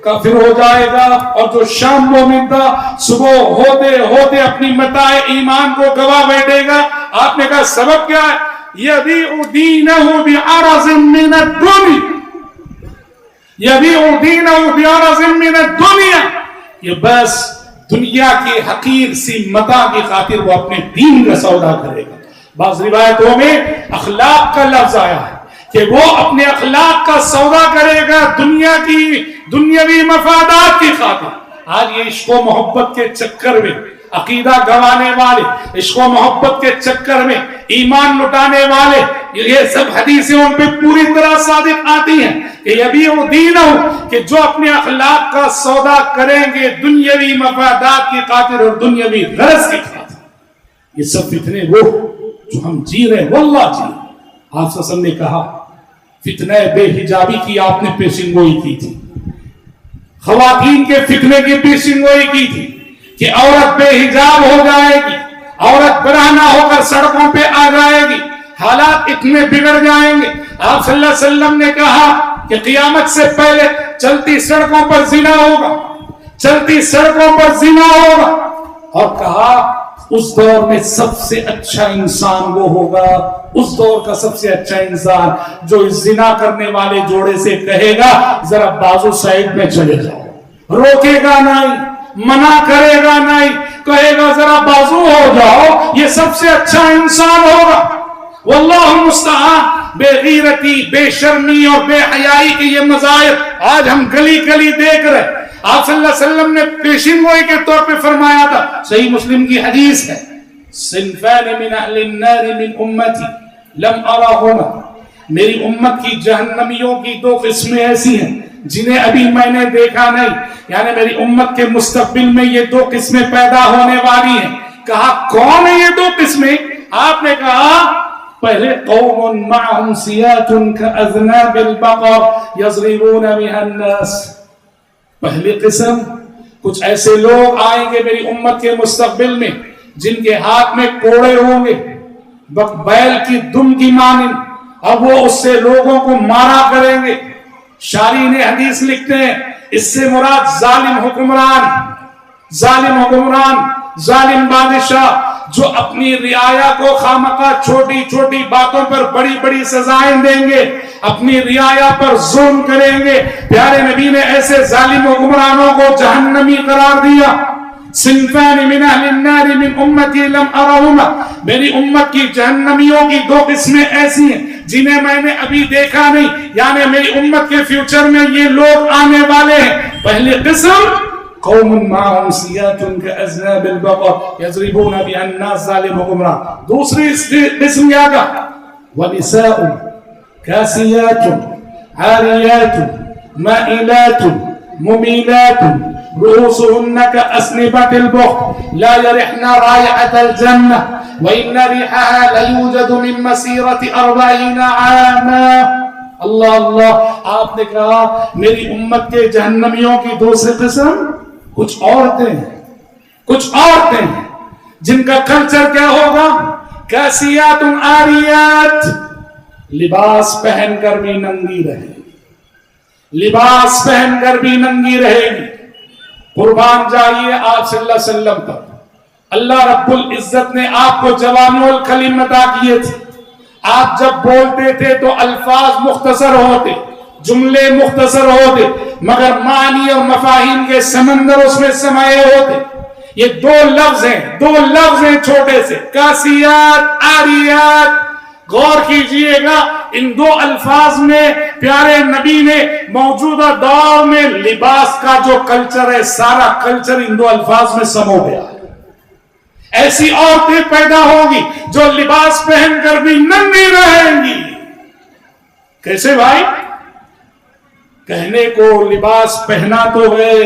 کافر ہو جائے گا، اور جو شام مومن تھا صبح ہوتے ہوتے اپنی متاع ایمان کو گوا بیٹھے گا۔ آپ نے کہا سبب کیا ہے؟ يبيع دينه بعرض من الدنيا، يبيع دينه بعرض من الدنيا، یہ بس دنیا کی حقیر سی متاع کی خاطر وہ اپنے دین کا سودا کرے گا۔ بعض روایتوں میں اخلاق کا لفظ آیا ہے کہ وہ اپنے اخلاق کا سودا کرے گا دنیا کی دنیاوی مفادات کی خاطر۔ آج یہ عشق و محبت کے چکر میں عقیدہ گوانے والے، عشق و محبت کے چکر میں ایمان لٹانے والے، یہ سب حدیثیں ان پہ پوری طرح صادق آتی ہیں کہ یبیع دینہ، کہ جو اپنے اخلاق کا سودا کریں گے دنیاوی مفادات کی خاطر اور دنیاوی غرض کی خاطر۔ یہ سب فتنے وہ جو ہم جی رہے ہیں، واللہ جی۔ آپ صلی اللہ علیہ وسلم نے کہا فتنہ بے حجابی کی آپ نے پیشن گوئی کی تھی، خواتین کے فتنے کی پیشن گوئی کی تھی کہ عورت بے حجاب ہو جائے گی، عورت برہنہ ہو کر سڑکوں پہ آ جائے گی، حالات اتنے بگڑ جائیں گے۔ آپ صلی اللہ علیہ وسلم نے کہا کہ قیامت سے پہلے چلتی سڑکوں پر زنا ہوگا، چلتی سڑکوں پر زنا ہوگا، اور کہا اس دور میں سب سے اچھا انسان وہ ہوگا، اس دور کا سب سے اچھا انسان جو اس زنا کرنے والے جوڑے سے کہے گا ذرا بازو سائڈ میں چلے جاؤ، روکے گا نہیں، منع کرے گا نہیں، کہے گا ذرا بازو ہو جاؤ، یہ سب سے اچھا انسان ہوگا۔ واللہ المستعان۔ بے غیرتی، بے شرمی اور بے حیائی کے یہ مظاہر آج ہم گلی گلی دیکھ رہے۔ آپ صلی اللہ علیہ وسلم نے پیشین گوئی کے طور پہ فرمایا تھا، صحیح مسلم کی حدیث ہے، صنفان من اہل النار من امتی لم اراہما، میری امت کی جہنمیوں کی دو قسمیں ایسی ہیں جنہیں ابھی میں نے دیکھا نہیں، یعنی میری امت کے مستقبل میں یہ دو قسمیں پیدا ہونے والی ہیں۔ کہا کون ہے یہ دو قسمیں؟ آپ نے کہا پہلے قوم معهم سیات كأذناب البقر يضربون بها الناس، پہلی قسم کچھ ایسے لوگ آئیں گے میری امت کے مستقبل میں جن کے ہاتھ میں کوڑے ہوں گے بیل کی دم کی مانند، اور وہ اس سے لوگوں کو مارا کریں گے۔ شارحین حدیث لکھتے ہیں اس سے مراد ظالم حکمران، ظالم حکمران، ظالم بادشاہ جو اپنی رعایا کو خامخواہ چھوٹی چھوٹی باتوں پر بڑی بڑی سزائیں دیں گے، اپنی رعایا پر ظلم کریں گے۔ پیارے نبی نے ایسے ظالم حکمرانوں کو جہنمی قرار دیا۔ صنفان من اہل النار من امتی لم ارہما، میری امت کی جہنمیوں کی دو قسمیں ایسی ہیں جنہیں میں نے ابھی دیکھا نہیں، یعنی میری امت کے فیوچر میں یہ لوگ آنے والے ہیں۔ پہلی قسم قوم معهم سیات كأذناب البقر يضربون بها الناس، ظالم حکمران۔ دوسری قسم کیا تھا؟ ونساء كاسيات عاريات مائلات مميلات رؤوسهن كأسنبة البخت لا يرحن رائحة الجنة وإن ريحها ليوجد من مسيرة 40 عاما۔ اللہ اللہ۔ آپ نے کہا میری امت کے جہنمیوں کی دوسری قسم کچھ عورتیں ہیں، کچھ عورتیں ہیں جن کا کلچر کیا ہوگا؟ کاسیات عاریات، لباس پہن کر بھی ننگی رہے گی، لباس پہن کر بھی ننگی رہے گی۔ قربان جائیے آپ صلی اللہ علیہ وسلم پر، اللہ رب العزت نے آپ کو جوامع الکلم عطا کیے تھے، آپ جب بولتے تھے تو الفاظ مختصر ہوتے، جملے مختصر ہوتے، مگر معنی اور مفاہیم کے سمندر اس میں سمائے ہوتے۔ یہ دو لفظ ہیں چھوٹے سے، کاسیات عاریات۔ غور کیجئے گا ان دو الفاظ میں پیارے نبی نے موجودہ دور میں لباس کا جو کلچر ہے، سارا کلچر ان دو الفاظ میں سمو گیا ہے۔ ایسی عورتیں پیدا ہوگی جو لباس پہن کر بھی ننگی رہیں گی۔ کیسے بھائی؟ کہنے کو لباس پہنا تو ہے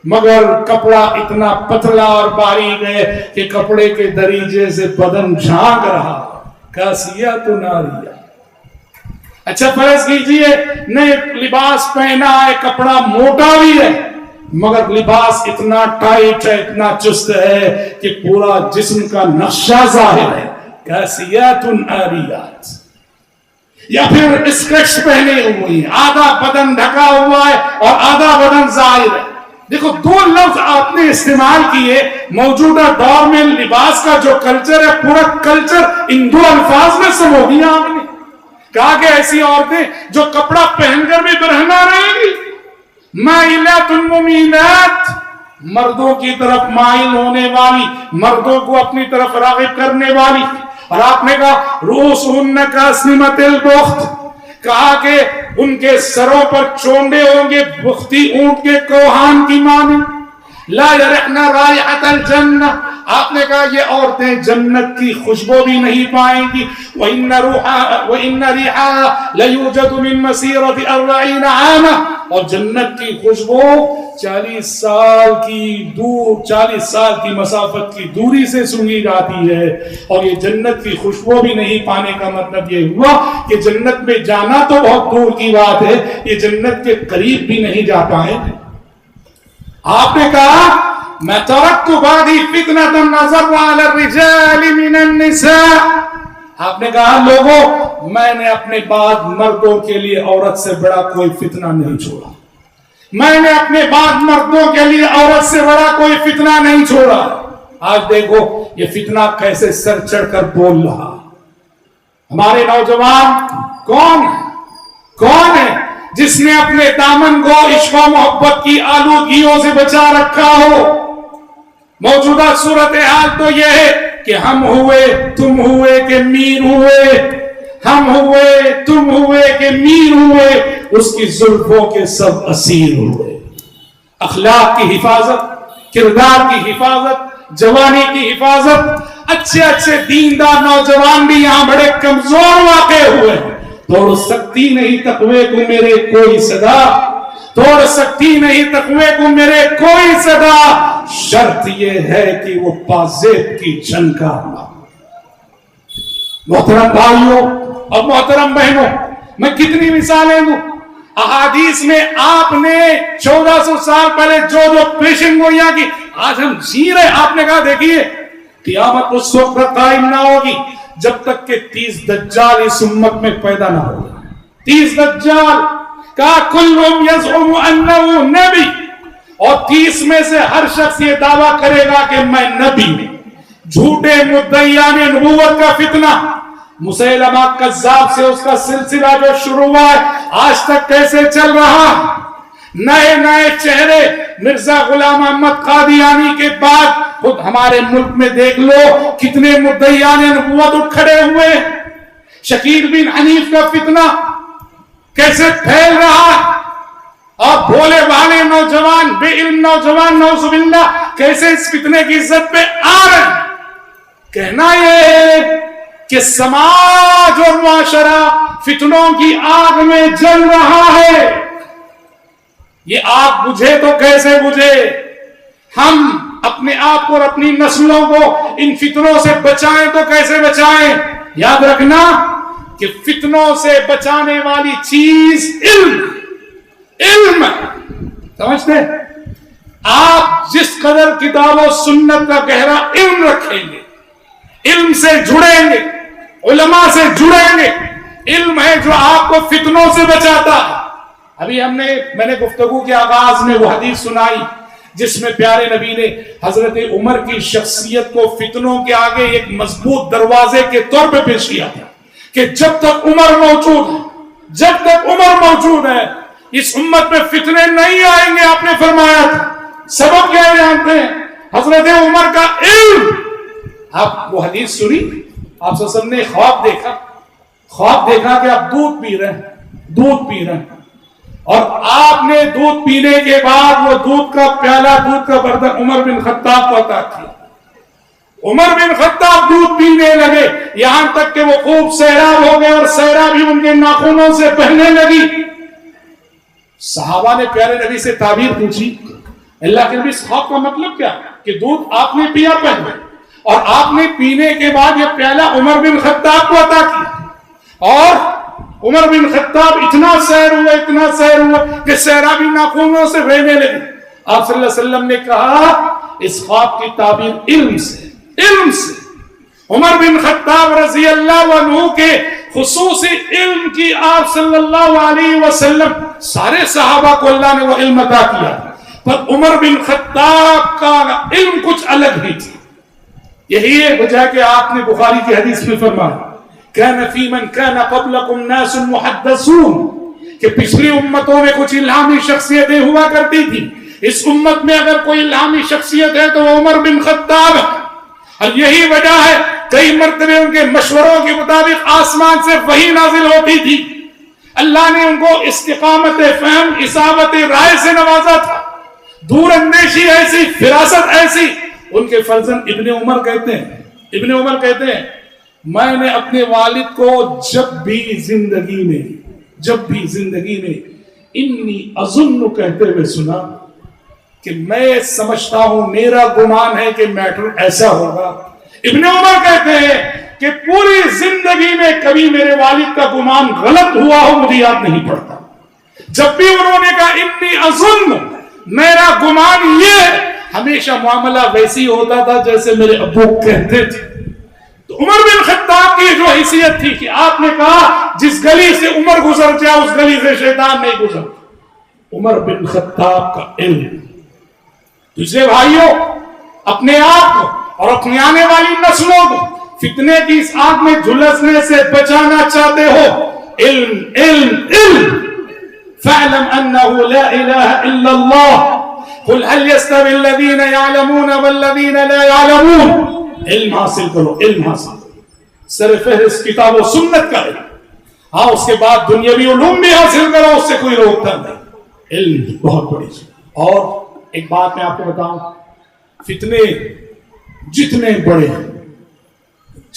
مگر کپڑا اتنا پتلا اور باریک ہے کہ کپڑے کے دریجے سے بدن جھانک رہا، کاسیات ناریہ۔ اچھا فرض کیجئے نئے لباس پہنا ہے، کپڑا موٹا بھی ہے مگر لباس اتنا ٹائٹ ہے، اتنا چست ہے کہ پورا جسم کا نقشہ ظاہر ہے، کاسیات عاریات۔ یا پھر اسکرٹس پہنے ہوئے ہیں، آدھا بدن ڈھکا ہوا ہے اور آدھا بدن ظاہر ہے۔ دیکھو دو لفظ آپ نے استعمال کیے، موجودہ دور میں لباس کا جو کلچر ہے پورا کلچر ان دو الفاظ میں سمو دیا۔ آپ نے کہا کہ ایسی عورتیں جو کپڑا پہن کر بھی برہنہ رہیں گی، مائلات ممیلات، مردوں کی طرف مائل ہونے والی، مردوں کو اپنی طرف راغب کرنے والی۔ اور آپ نے کہا رؤوسہن کاسنمۃ البخت، کہا کہ ان کے سروں پر چونڈے ہوں گے بختی اونٹ کے کوہان کی مانند، لا یرحن رائحۃ الجنہ، آپ نے کہا یہ عورتیں جنت کی خوشبو بھی نہیں پائیں گی، وَإِنَّ رِيحَهَا لَيُوجَدُ مِن مَّسِيرَةِ 40 عَامًا، اور جنت کی خوشبو 40 سال کی مسافت کی دوری سے سنی جاتی ہے۔ اور یہ جنت کی خوشبو بھی نہیں پانے کا مطلب یہ ہوا کہ جنت میں جانا تو بہت دور کی بات ہے، یہ جنت کے قریب بھی نہیں جا پائیں۔ آپ نے کہا میں ترکت بعدی فتنۃ نظر علی الرجال من النساء، آپ نے کہا لوگوں میں نے اپنے بعد مردوں کے لیے عورت سے بڑا کوئی فتنہ نہیں چھوڑا، میں نے اپنے بعد مردوں کے لیے عورت سے بڑا کوئی فتنہ نہیں چھوڑا۔ آج دیکھو یہ فتنہ کیسے سر چڑھ کر بول رہا۔ ہمارے نوجوان کون ہے جس نے اپنے دامن کو عشق و محبت کی آلودگیوں سے بچا رکھا ہو؟ موجودہ صورتحال تو یہ ہے کہ ہم ہوئے تم ہوئے کہ میر ہوئے، ہم ہوئے تم ہوئے کہ میر ہوئے، اس کی زلفوں کے سب اسیر ہوئے۔ اخلاق کی حفاظت، کردار کی حفاظت، جوانی کی حفاظت، اچھے دیندار نوجوان بھی یہاں بڑے کمزور واقع ہوئے ہیں۔ توڑ سکتی نہیں تقوی کو میرے کوئی صدا، توڑ سکتی نہیں تقوی کو میرے کوئی صدا، شرط یہ ہے کہ وہ پازیب کی جھنکار نہ ہو۔ محترم بھائیوں اور محترم بہنوں، میں کتنی مثالیں دوں۔ احادیث میں آپ نے 1400 سال پہلے جو پیشن گوئیاں کی، آج ہم جی رہے۔ آپ نے کہا دیکھیے قیامت اس وقت قائم نہ ہوگی جب تک کہ 30 دجال اس امت میں پیدا نہ ہو۔ 30 دجال کا کلہم یزعم انہ نبی، اور 30 میں سے ہر شخص یہ دعویٰ کرے گا کہ میں نبی ہوں۔ جھوٹے مدعیان نبوت کا فتنہ، مسیلمہ کذاب سے اس کا سلسلہ جو شروع ہوا ہے آج تک کیسے چل رہا۔ نئے چہرے، مرزا غلام احمد قادیانی کے بعد خود ہمارے ملک میں دیکھ لو کتنے مدعیان نبوت اٹھ کھڑے ہوئے۔ شکیل بن حنیف کا فتنہ کیسے پھیل رہا، اور بھولے بھالے نوجوان، بے علم نوجوان نعوذ باللہ کیسے اس فتنے کی عزت پہ آ رہے ہیں۔ کہنا یہ ہے کہ سماج اور معاشرہ فتنوں کی آگ میں جل رہا ہے۔ یہ آگ بجھے تو کیسے بجھے؟ ہم اپنے آپ کو اور اپنی نسلوں کو ان فتنوں سے بچائیں تو کیسے بچائیں؟ یاد رکھنا کہ فتنوں سے بچانے والی چیز علم سمجھتے ہیں؟ آپ جس قدر کتاب و سنت کا گہرا علم رکھیں گے، علم سے جڑیں گے، علماء سے جڑیں گے، علم ہے جو آپ کو فتنوں سے بچاتا ہے۔ ابھی میں نے گفتگو کے آغاز میں وہ حدیث سنائی جس میں پیارے نبی نے حضرت عمر کی شخصیت کو فتنوں کے آگے ایک مضبوط دروازے کے طور پہ پیش کیا تھا۔ کہ جب تک عمر موجود ہے، جب تک عمر موجود ہے اس امت میں فتنے نہیں آئیں گے. آپ نے فرمایا تھا. سبب کیا جانتے ہیں؟ حضرت عمر کا علم. آپ وہ حدیث سنی، آپ صلی اللہ علیہ وسلم نے خواب دیکھا کہ آپ دودھ پی رہے ہیں اور آپ نے دودھ پینے کے بعد وہ دودھ کا پیالہ، دودھ کا برتن عمر بن خطاب کو عطا کیا. عمر بن خطاب دودھ پینے لگے یہاں تک کہ وہ خوب سیراب ہو گئے اور سیراب بھی ان کے ناخنوں سے بہنے لگی. صحابہ نے پیارے نبی سے تعبیر پوچھی، اللہ کے نبی اس خواب کا مطلب کیا؟ کہ دودھ آپ نے پیا پہلے اور آپ نے پینے کے بعد یہ پیالہ عمر بن خطاب کو عطا کیا اور عمر بن خطاب اتنا سیر ہوا کہ سیرابی ناخنوں سے بہنے لگی. آپ صلی اللہ علیہ وسلم نے کہا اس خواب کی تعبیر علم سے. عمر بن خطاب رضی اللہ عنہ کے خصوصی علم کی آپ صلی اللہ علیہ وسلم، سارے صحابہ کو اللہ نے وہ علم عطا کیا پر عمر بن خطاب کا علم کچھ الگ ہی تھی. یہی ہے وجہ کہ آپ نے بخاری کی حدیث میں فرمایا كان في من كان قبلكم ناس محدثون کہ پچھلی امتوں میں کچھ الہامی شخصیتیں ہوا کرتی تھی. اس امت میں اگر کوئی الہامی شخصیت ہے تو وہ عمر بن خطاب ہے. اور یہی وجہ ہے کئی مرتبہ ان کے مشوروں کے مطابق آسمان سے وحی نازل ہوتی تھی. اللہ نے ان کو استقامت فہم، اصابت رائے سے نوازا تھا. دور اندیشی ایسی، فراست ایسی. ان کے فرزند ابن عمر کہتے ہیں میں نے اپنے والد کو جب بھی زندگی میں انی اظن کہتے ہوئے سنا کہ میں سمجھتا ہوں، میرا گمان ہے کہ میٹر ایسا ہوگا. ابن عمر کہتے ہیں کہ پوری زندگی میں کبھی میرے والد کا گمان غلط ہوا ہو مجھے یاد نہیں پڑتا. جب بھی انہوں نے کہا انی اظن، میرا گمان یہ، ہمیشہ معاملہ ویسی ہوتا تھا جیسے میرے ابو کہتے تھے. تو عمر بن خطاب کی جو حیثیت تھی کہ آپ نے کہا جس گلی سے عمر گزر جائے اس گلی سے شیطان نہیں گزرتا. عمر بن خطاب کا علم. دوسرے بھائیوں، اپنے آپ کو اور اپنی آنے والی نسلوں کو فتنے کی اس آگ میں جھلسنے سے بچانا چاہتے ہو، علم. فاعلم انه لا اله الا الله قل هل يستوي الذين يعلمون والذين لا يعلمون. علم حاصل کرو. سر فہرست کتاب و سنت کا علم. ہاں اس کے بعد دنیاوی علوم بھی حاصل کرو، اس سے کوئی روکتا نہیں. علم بہت بڑی چیز. اور ایک بات میں آپ کو بتاؤں، فتنے جتنے بڑے ہیں،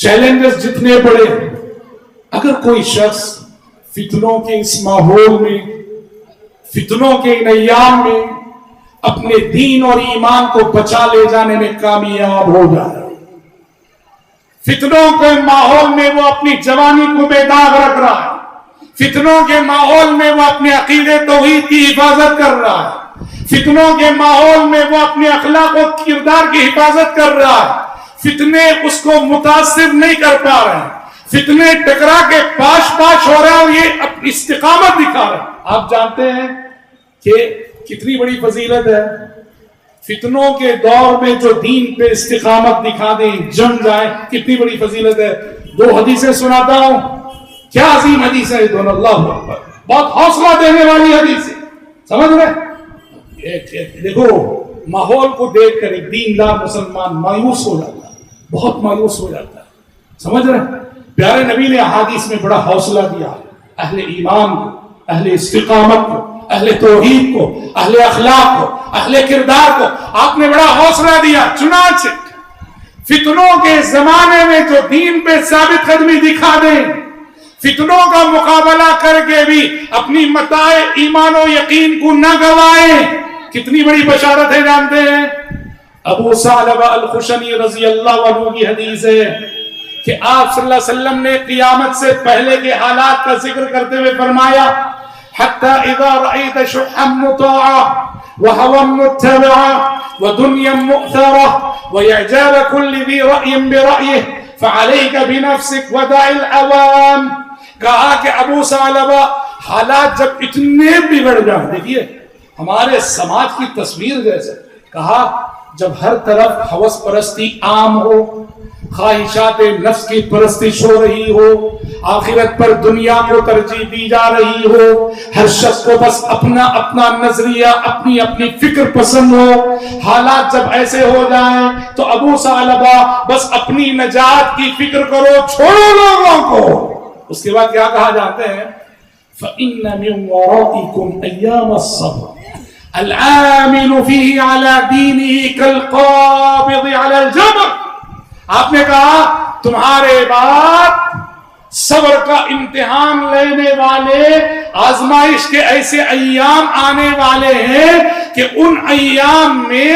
چیلنجز جتنے بڑے ہیں، اگر کوئی شخص فتنوں کے اس ماحول میں، فتنوں کے ان ایام میں اپنے دین اور ایمان کو بچا لے جانے میں کامیاب ہو جائے، فتنوں کے ماحول میں وہ اپنی جوانی کو بے داغ رکھ رہا ہے، فتنوں کے ماحول میں وہ اپنے عقیدے توحید کی حفاظت کر رہا ہے، فتنوں کے ماحول میں وہ اپنے اخلاق و کردار کی حفاظت کر رہا ہے، فتنے اس کو متاثر نہیں کر پا رہے ہیں، فتنے ٹکرا کے پاش ہو رہے ہیں اور یہ استقامت دکھا رہے ہیں. آپ جانتے ہیں کہ کتنی بڑی فضیلت ہے فتنوں کے دور میں جو دین پہ استقامت دکھا دیں، جم جائیں، کتنی بڑی فضیلت ہے. 2 حدیثیں سناتا ہوں. کیا عظیم حدیث ہے دونوں، اللہ اکبر، بہت حوصلہ دینے والی حدیث ہے. سمجھ رہے؟ دیکھو ماحول کو دیکھ کر ایک دیندار مسلمان مایوس ہو جاتا ہے، بہت مایوس ہو جاتا ہے. سمجھ رہے؟ پیارے نبی نے احادیث میں بڑا حوصلہ دیا اہل ایمان کو، اہل استقامت کو، اہل توحید کو، اہل اخلاق کو، اہل کردار کو آپ نے بڑا حوصلہ دیا. چنانچہ فتنوں کے زمانے میں جو دین پہ ثابت قدمی دکھا دیں، فتنوں کا مقابلہ کر کے بھی اپنی متاع ایمان و یقین کو نہ گوائیں، کتنی بڑی بشارت ہے. جانتے ہیں ابو ثعلبہ الخشنی رضی اللہ عنہ کی حدیث ہے کہ آپ صلی اللہ علیہ وسلم نے قیامت سے پہلے کے حالات کا ذکر کرتے ہوئے فرمایا حَتَّى إِذَا رَأَيْتَ شُحًّا مُطَاعًا وَهَوًا مُتَّبَعًا وَدُنْيًا مُؤْثَرَةً وَإِعْجَابَ كُلِّ ذِي رَأْيٍ بِرَأْيِهِ فَعَلَيْكَ بِنَفْسِكَ وَدَعِ الْعَوَامِ. کہا کہ ابو ثعلبہ حالات جب اتنے بگڑ جائیں، دیکھیے ہمارے سماج کی تصویر جیسے، کہا جب ہر طرف ہوس پرستی عام ہو، خواہشات نفس کی پرستش ہو رہی ہو، آخرت پر دنیا کو ترجیح دی جا رہی ہو، ہر شخص کو بس اپنا اپنا نظریہ، اپنی اپنی فکر پسند ہو، حالات جب ایسے ہو جائیں تو ابو ثعلبہ بس اپنی نجات کی فکر کرو، چھوڑو لوگوں کو۔ اس کے بعد کیا کہا جاتے ہیں؟ فَإِنَّ مِن وَرَائِكُمْ أَيَّامَ الصَّبْرِ الْعَامِلُ فِيهِ عَلَى دِينِهِ كَالْقَابِضِ عَلَى الْجَمْرِ۔ آپ نے کہا تمہارے بعد صبر کا امتحان لینے والے، آزمائش کے ایسے ایام آنے والے ہیں کہ ان ایام میں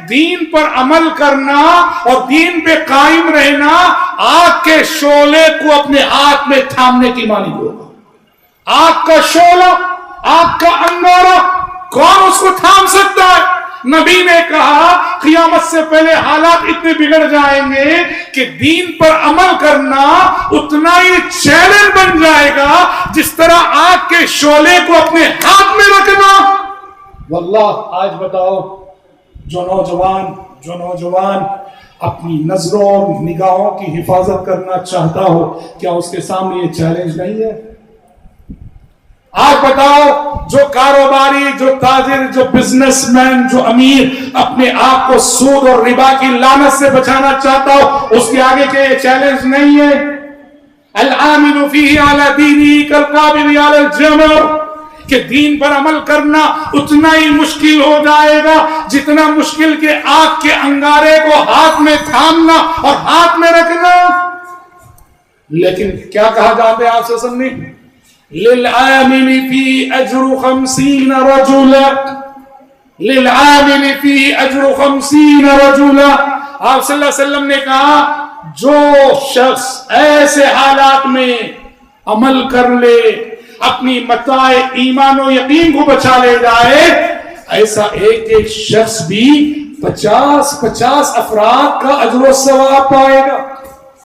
دین پر عمل کرنا اور دین پہ قائم رہنا آگ کے شعلے کو اپنے ہاتھ میں تھامنے کی مانند ہوگا۔ آگ کا شعلہ، آگ کا انگارہ، کون اس کو تھام سکتا ہے؟ نبی نے کہا قیامت سے پہلے حالات اتنے بگڑ جائیں گے کہ دین پر عمل کرنا اتنا ہی چیلنج بن جائے گا جس طرح آگ کے شعلے کو اپنے ہاتھ میں رکھنا۔ واللہ آج بتاؤ، جو نوجوان اپنی نظروں اور نگاہوں کی حفاظت کرنا چاہتا ہو، کیا اس کے سامنے یہ چیلنج نہیں ہے؟ آج بتاؤ، جو کاروباری، جو تاجر، جو بزنس مین، جو امیر اپنے آپ کو سود اور ربا کی لعنت سے بچانا چاہتا ہو، اس کے آگے کے یہ چیلنج نہیں ہے؟ العامل فیہ علی دینہ کالقابض علی الجمر، کہ دین پر عمل کرنا اتنا ہی مشکل ہو جائے گا جتنا مشکل کے آگ کے انگارے کو ہاتھ میں تھامنا اور ہاتھ میں رکھنا۔ لیکن کیا کہا جاتا ہے آپ سے سننی؟ للعامل فی اجر 50 رجلا، للعامل فی اجر 50 رجلا۔ آپ صلی اللہ علیہ وسلم نے کہا جو شخص ایسے حالات میں عمل کر لے، اپنی متاع ایمان و یقین کو بچا لے جائے، ایسا ایک شخص بھی 50 افراد کا اجر و ثواب پائے گا۔